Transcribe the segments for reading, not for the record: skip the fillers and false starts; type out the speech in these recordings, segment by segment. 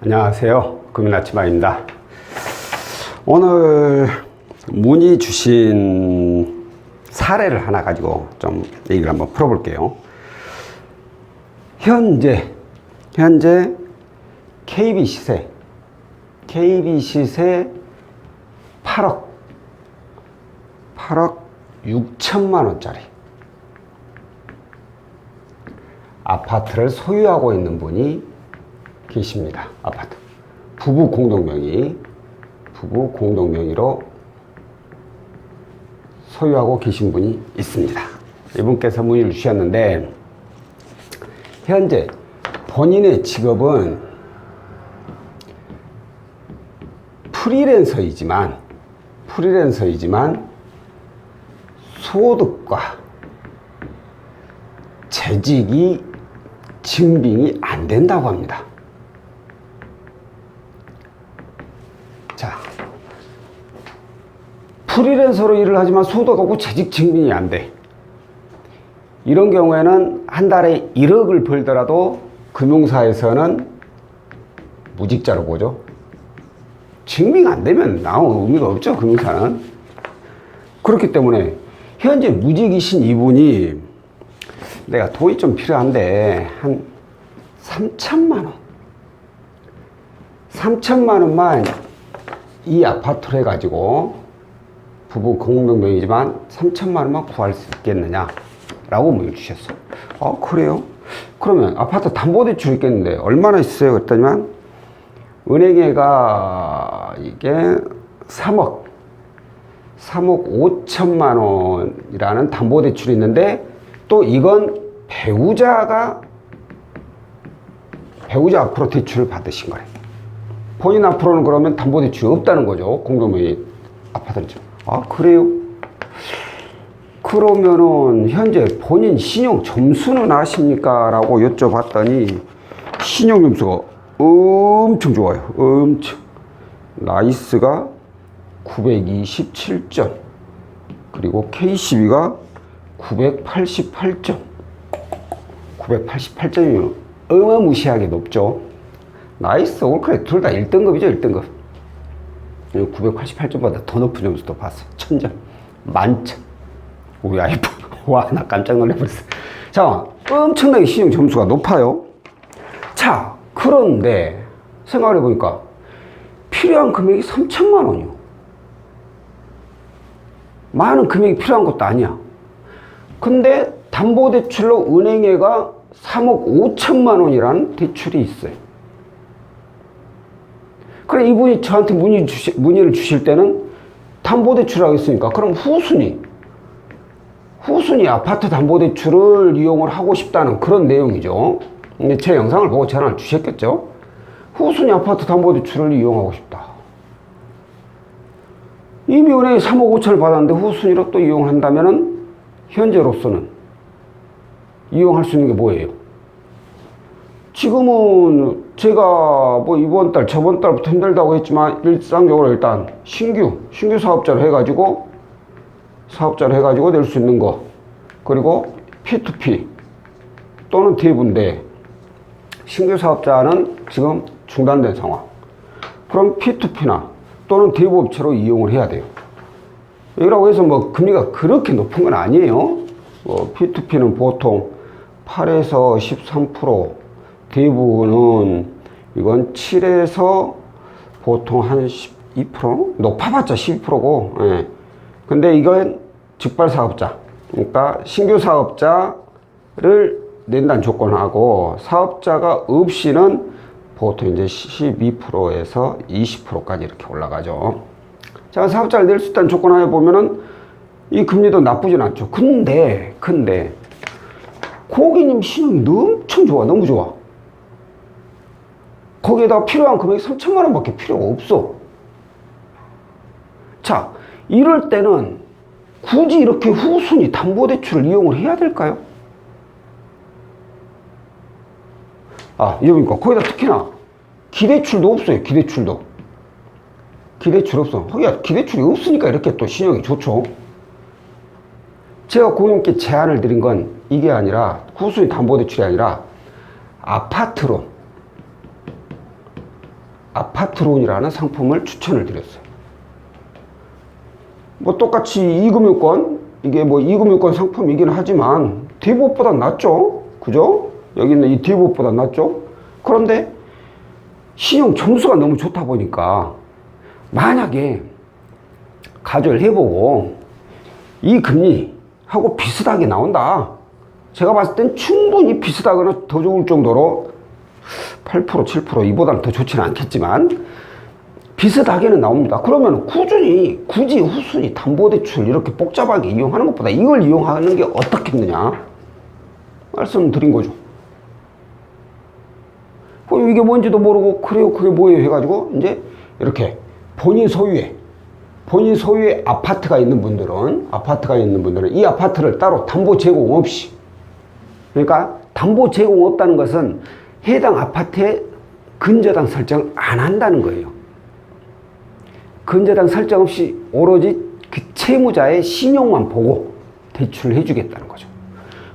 안녕하세요. 금융아침마입니다. 오늘 문의 주신 사례를 하나 가지고 좀 얘기를 한번 풀어볼게요. 현재 KB 시세 8억 6천만 원짜리 아파트를 소유하고 있는 분이 계십니다. 아파트 부부 공동명의로 소유하고 계신 분이 있습니다. 이분께서 문의를 주셨는데, 현재 본인의 직업은 프리랜서이지만 소득과 재직이 증빙이 안 된다고 합니다. 자, 프리랜서로 일을 하지만 소득 없고 재직 증빙이 안 돼. 이런 경우에는 한 달에 1억을 벌더라도 금융사에서는 무직자로 보죠. 증빙 안 되면 아무 의미가 없죠, 금융사는. 그렇기 때문에 현재 무직이신 이분이 내가 돈이 좀 필요한데 한 3천만 원 3천만 원만 이 아파트를 해가지고 부부 공동명의지만 3천만 원만 구할 수 있겠느냐 라고 문의를 주셨어요. 그래요? 그러면 아파트 담보대출 있겠는데 얼마나 있어요? 그랬더니만 은행에가 이게 3억 5천만 원이라는 담보대출이 있는데, 또 이건 배우자 앞으로 대출을 받으신 거래. 본인 앞으로는 그러면 담보대출이 없다는 거죠. 공동명의 아파트죠. 그래요? 그러면은 현재 본인 신용 점수는 아십니까? 라고 여쭤봤더니 신용 점수가 엄청 좋아요. 엄청. 나이스가 927점, 그리고 K12가 988점. 988점이면 어마무시하게 높죠. 나이스, 올크레 둘 다 1등급이죠, 1등급. 988점보다 더 높은 점수도 봤어. 1000점. 만점. 우리 아이폰. 와, 나 깜짝 놀라버렸어. 자, 엄청나게 신용 점수가 높아요. 자, 그런데 생각을 해보니까 필요한 금액이 3천만 원이요. 많은 금액이 필요한 것도 아니야. 근데 담보대출로 은행에가 3억 5천만 원이라는 대출이 있어요. 그래, 이분이 저한테 문의를 주실 때는 담보대출을 하겠으니까 그럼 후순위 아파트 담보대출을 이용을 하고 싶다는 그런 내용이죠. 근데 제 영상을 보고 전화를 주셨겠죠. 후순위 아파트 담보대출을 이용하고 싶다. 이미 은행에 3억 5천을 받았는데 후순위로 또 이용을 한다면은 현재로서는 이용할 수 있는 게 뭐예요? 지금은 제가 뭐 이번 달, 저번 달부터 힘들다고 했지만 일상적으로 일단 신규 사업자로 해가지고 낼 수 있는 거, 그리고 P2P 또는 대부인데 신규 사업자는 지금 중단된 상황. 그럼 P2P나 또는 대부업체로 이용을 해야 돼요. 여기라고 해서 뭐 금리가 그렇게 높은 건 아니에요. P2P는 보통 8에서 13%, 대부는 이건 7에서 보통 한 12%? 높아봤자 12%고. 예. 근데 이건 직발 사업자, 그러니까 신규 사업자를 낸다는 조건하고 사업자가 없이는 보통 이제 12%에서 20%까지 이렇게 올라가죠. 자, 사업자를 낼 수 있다는 조건 하에 보면은 이 금리도 나쁘진 않죠. 근데 고객님 신용이 엄청 좋아. 너무 좋아. 거기에다가 필요한 금액이 3천만 원밖에 필요가 없어. 자, 이럴 때는 굳이 이렇게 후순위 담보대출을 이용을 해야 될까요? 이러니까 거기다 특히나 기대출도 없어요. 기대출 없어. 하기야 기대출이 없으니까 이렇게 또 신용이 좋죠. 제가 고객님께 제안을 드린 건 이게 아니라 후순위 담보대출이 아니라 아파트로 아파트론이라는 상품을 추천을 드렸어요. 뭐 똑같이 2금융권, 이게 뭐 2금융권 상품이긴 하지만 대부업보다 낫죠. 그죠? 여기 있는 이 대부업보다 낫죠. 그런데 신용 점수가 너무 좋다 보니까 만약에 가조를 해보고 이 금리하고 비슷하게 나온다. 제가 봤을 땐 충분히 비슷하거나 더 좋을 정도로 8%, 7% 이보다는 더 좋지는 않겠지만 비슷하게는 나옵니다. 그러면 굳이 후순위 담보대출 이렇게 복잡하게 이용하는 것보다 이걸 이용하는 게 어떻겠느냐 말씀드린 거죠. 그럼 이게 뭔지도 모르고 그래요 그게 뭐예요 해가지고 이제 이렇게 본인 소유의 아파트가 있는 분들은 이 아파트를 따로 담보 제공 없이, 그러니까 담보 제공 없다는 것은 해당 아파트에 근저당 설정 안 한다는 거예요. 근저당 설정 없이 오로지 그 채무자의 신용만 보고 대출을 해주겠다는 거죠.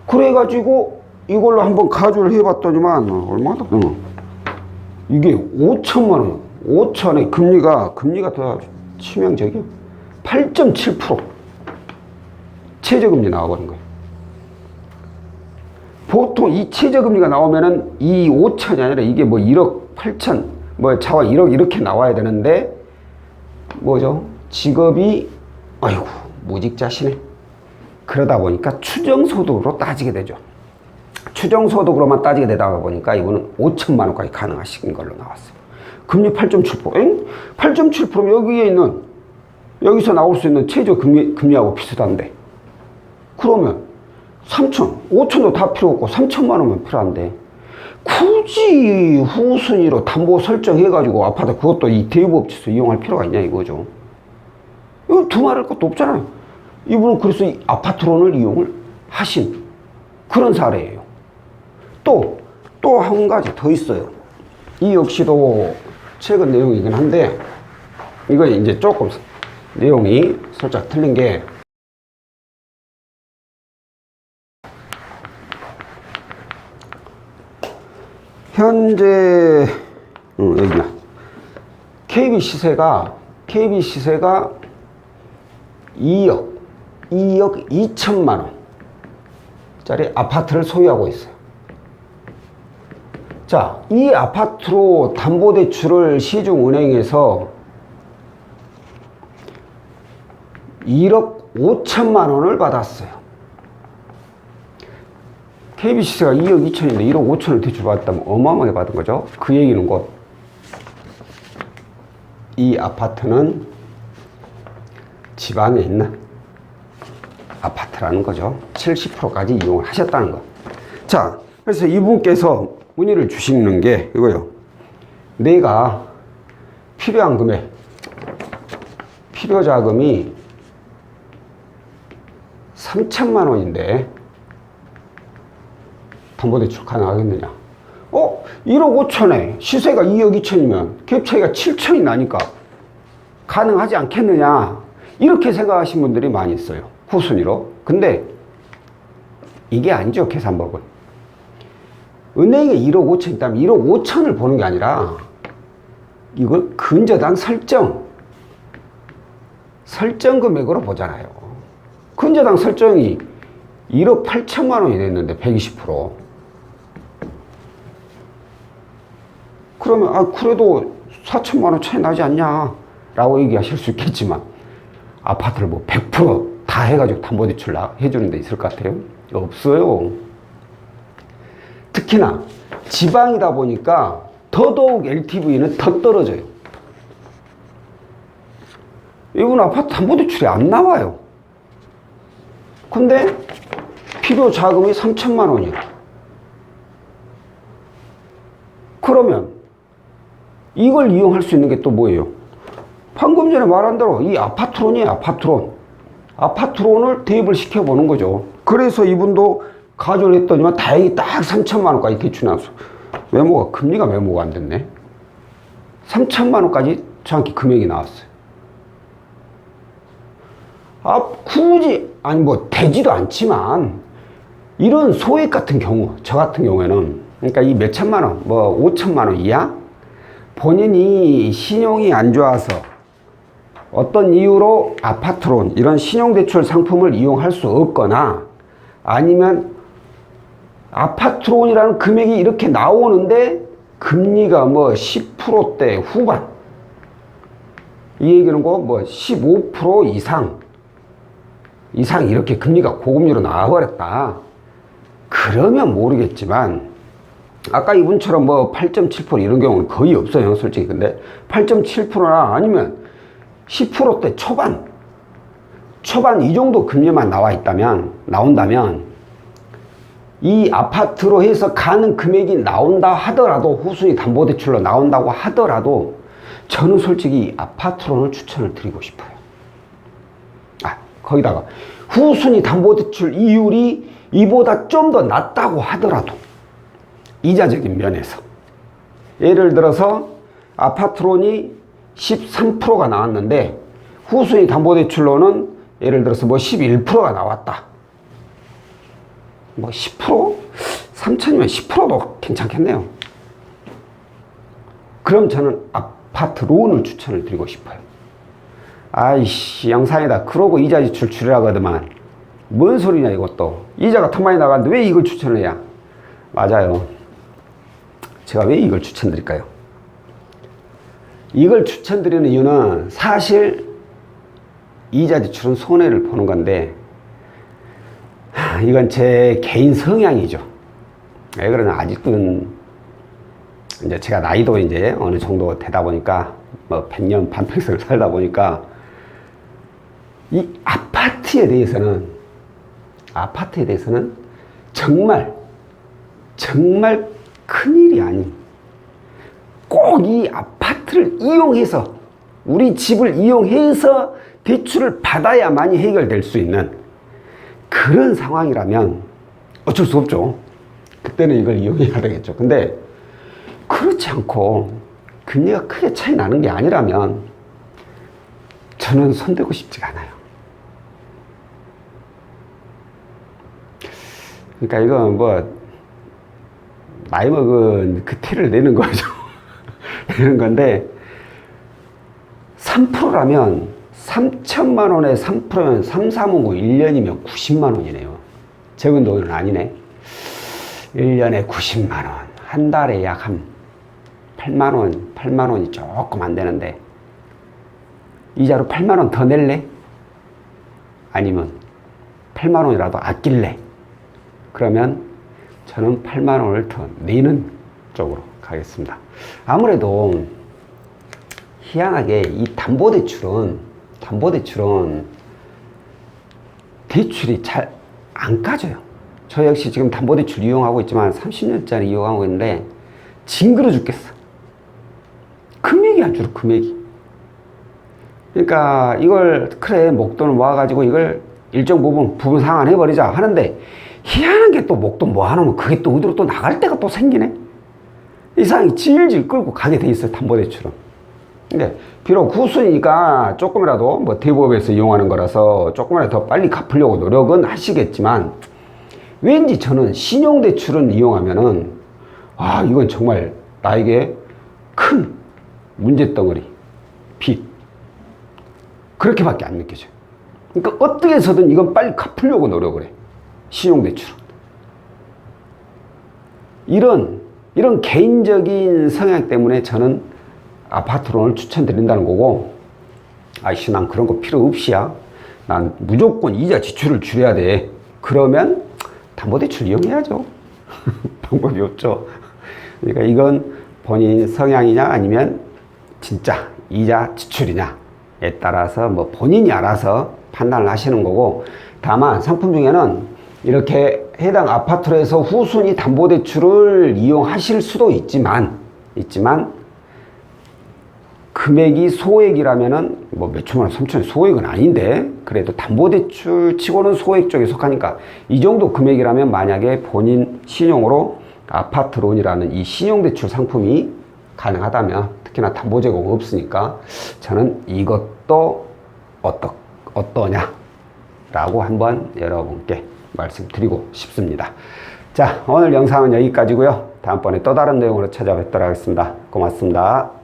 그래가지고 이걸로 한번 가조를 해봤더니만 얼마나 이게 5천만 원, 5천에 금리가 더 치명적이요. 8.7% 최저금리 나와버린 거예요. 보통 이 최저금리가 나오면은 이 5천이 아니라 이게 뭐 1억 8천, 뭐 차와 1억 이렇게 나와야 되는데 뭐죠? 직업이 아이고 무직자시네. 그러다 보니까 추정소득으로 따지게 되죠. 추정소득으로만 따지게 되다 보니까 이분은 5천만 원까지 가능하신 걸로 나왔어요. 금리 8.7%. 8.7%면 여기서 나올 수 있는 최저 금리하고 비슷한데, 그러면 3천, 5천도 다 필요 없고 3천만 원만 필요한데 굳이 후순위로 담보 설정해가지고 아파트 그것도 이 대부업체에서 이용할 필요가 있냐 이거죠. 이거 두말할 것도 없잖아요. 이분은 그래서 이 아파트론을 이용을 하신 그런 사례예요. 또 한 가지 더 있어요. 이 역시도 최근 내용이긴 한데 이거 이제 조금 내용이 살짝 틀린 게, 현재 여기나 KB 시세가 2억 2천만 원짜리 아파트를 소유하고 있어요. 자, 이 아파트로 담보대출을 시중은행에서 1억 5천만 원을 받았어요. KB 시세가 2억 2천인데 1억 5천을 대출받았다면 어마어마하게 받은 거죠. 그 얘기는 곧 이 아파트는 지방에 있는 아파트라는 거죠. 70%까지 이용을 하셨다는 거. 자, 그래서 이분께서 문의를 주시는 게 이거요. 내가 필요한 금액, 필요자금이 3천만 원인데 담보대출 가능하겠느냐? 1억 5천에 시세가 2억 2천이면 갭 차이가 7천이 나니까 가능하지 않겠느냐? 이렇게 생각하신 분들이 많이 있어요. 후순위로. 근데 이게 아니죠, 계산법은. 은행에 1억 5천 있다면 1억 5천을 보는 게 아니라 이걸 근저당 설정 금액으로 보잖아요. 근저당 설정이 1억 8천만 원이 됐는데 120%. 그러면 그래도 4천만 원 차이 나지 않냐 라고 얘기하실 수 있겠지만 아파트를 뭐 100% 해가지고 담보대출 해주는 데 있을 것 같아요? 없어요. 특히나 지방이다 보니까 더더욱 LTV는 더 떨어져요. 이분 아파트 담보대출이 안 나와요. 근데 필요 자금이 3천만 원이에요. 그러면 이걸 이용할 수 있는 게 또 뭐예요? 방금 전에 말한 대로 이 아파트론이에요. 아파트론을 대입을 시켜보는 거죠. 그래서 이분도 가조를 했더니만 다행히 딱 3천만 원까지 대출이 나왔어. 금리가 메모가 안 됐네. 3천만 원까지 정확히 금액이 나왔어요. 굳이 되지도 않지만 이런 소액 같은 경우, 저 같은 경우에는 그러니까 이 몇 천만 원, 5천만 원 이하 본인이 신용이 안 좋아서 어떤 이유로 아파트론 이런 신용대출 상품을 이용할 수 없거나 아니면 아파트론이라는 금액이 이렇게 나오는데 금리가 뭐 10%대 후반 이 얘기는 뭐 15% 이상 이렇게 금리가 고금리로 나와버렸다. 그러면 모르겠지만 아까 이분처럼 뭐 8.7% 이런 경우는 거의 없어요, 솔직히. 근데 8.7%나 아니면 10%대 초반 이 정도 금리만 나온다면 이 아파트로 해서 가는 금액이 나온다 하더라도, 후순위 담보대출로 나온다고 하더라도 저는 솔직히 아파트론을 추천을 드리고 싶어요. 거기다가 후순위 담보대출 이율이 이보다 좀 더 낮다고 하더라도 이자적인 면에서 예를 들어서 아파트론이 13%가 나왔는데 후순위 담보대출로는 예를 들어서 뭐 11%가 나왔다. 뭐 10%? 3천이면 10%도 괜찮겠네요. 그럼 저는 아파트론을 추천을 드리고 싶어요. 아이씨, 영상에다 그러고 이자 지출 줄이라거든만 뭔 소리냐 이것도. 이자가 더 많이 나가는데 왜 이걸 추천을 해야? 맞아요. 제가 왜 이걸 추천드릴까요? 이걸 추천드리는 이유는 사실 이자 지출은 손해를 보는 건데 이건 제 개인 성향이죠. 왜 그러냐, 아직은 이제 제가 나이도 이제 어느 정도 되다 보니까 뭐 100년 반평생을 살다 보니까 이 아파트에 대해서는 정말 큰일이 아닌, 꼭 이 아파트를 이용해서 우리 집을 이용해서 대출을 받아야만이 해결될 수 있는 그런 상황이라면 어쩔 수 없죠. 그때는 이걸 이용해야 되겠죠. 근데 그렇지 않고 금리가 크게 차이 나는 게 아니라면 저는 손대고 싶지가 않아요. 그러니까 이건 뭐 나이 먹은 그 티를 내는 거죠. 이런 건데 3%라면 3천만 원에 3%면 3, 4, 5, 1년이면 90만 원이네요. 적은 돈은 아니네. 1년에 90만 원. 한 달에 약 한 8만 원이 조금 안 되는데 이자로 8만 원 더 낼래? 아니면 8만 원이라도 아낄래? 그러면 저는 8만 원을 더 내는 쪽으로 가겠습니다. 아무래도 희한하게 이 담보대출은 대출이 잘 안 까져요. 저 역시 지금 담보대출 이용하고 있지만 30년짜리 이용하고 있는데 징그러 죽겠어. 금액이 안 줄어, 금액이. 그러니까 이걸 그래 목돈을 모아가지고 이걸 일정 부분 상환해버리자 하는데 희한한 게 또 목돈 모아놓으면 그게 또 어디로 또 나갈 때가 또 생기네. 이상하게 질질 끌고 가게 돼 있어요, 담보대출은. 근데 비록 후순위니까 조금이라도 뭐 대부업에서 이용하는 거라서 조금이라도 더 빨리 갚으려고 노력은 하시겠지만 왠지 저는 신용대출은 이용하면은 이건 정말 나에게 큰 문제덩어리, 빚 그렇게밖에 안 느껴져요. 그러니까 어떻게 해서든 이건 빨리 갚으려고 노력을 해. 신용대출은 이런 개인적인 성향 때문에 저는 아파트론을 추천드린다는 거고, 아이씨 난 그런 거 필요 없이야, 난 무조건 이자 지출을 줄여야 돼, 그러면 담보대출 이용해야죠. 방법이 없죠. 그러니까 이건 본인 성향이냐 아니면 진짜 이자 지출이냐에 따라서 뭐 본인이 알아서 판단을 하시는 거고, 다만 상품 중에는 이렇게 해당 아파트로 해서 후순위 담보대출을 이용하실 수도 있지만 금액이 소액이라면은 뭐 몇천만 원, 3천원 소액은 아닌데 그래도 담보대출 치고는 소액 쪽에 속하니까 이 정도 금액이라면 만약에 본인 신용으로 아파트론이라는 이 신용대출 상품이 가능하다면, 특히나 담보 제공 없으니까 저는 이것도 어떠냐 라고 한번 여러분께 말씀드리고 싶습니다. 자, 오늘 영상은 여기까지고요. 다음번에 또 다른 내용으로 찾아뵙도록 하겠습니다. 고맙습니다.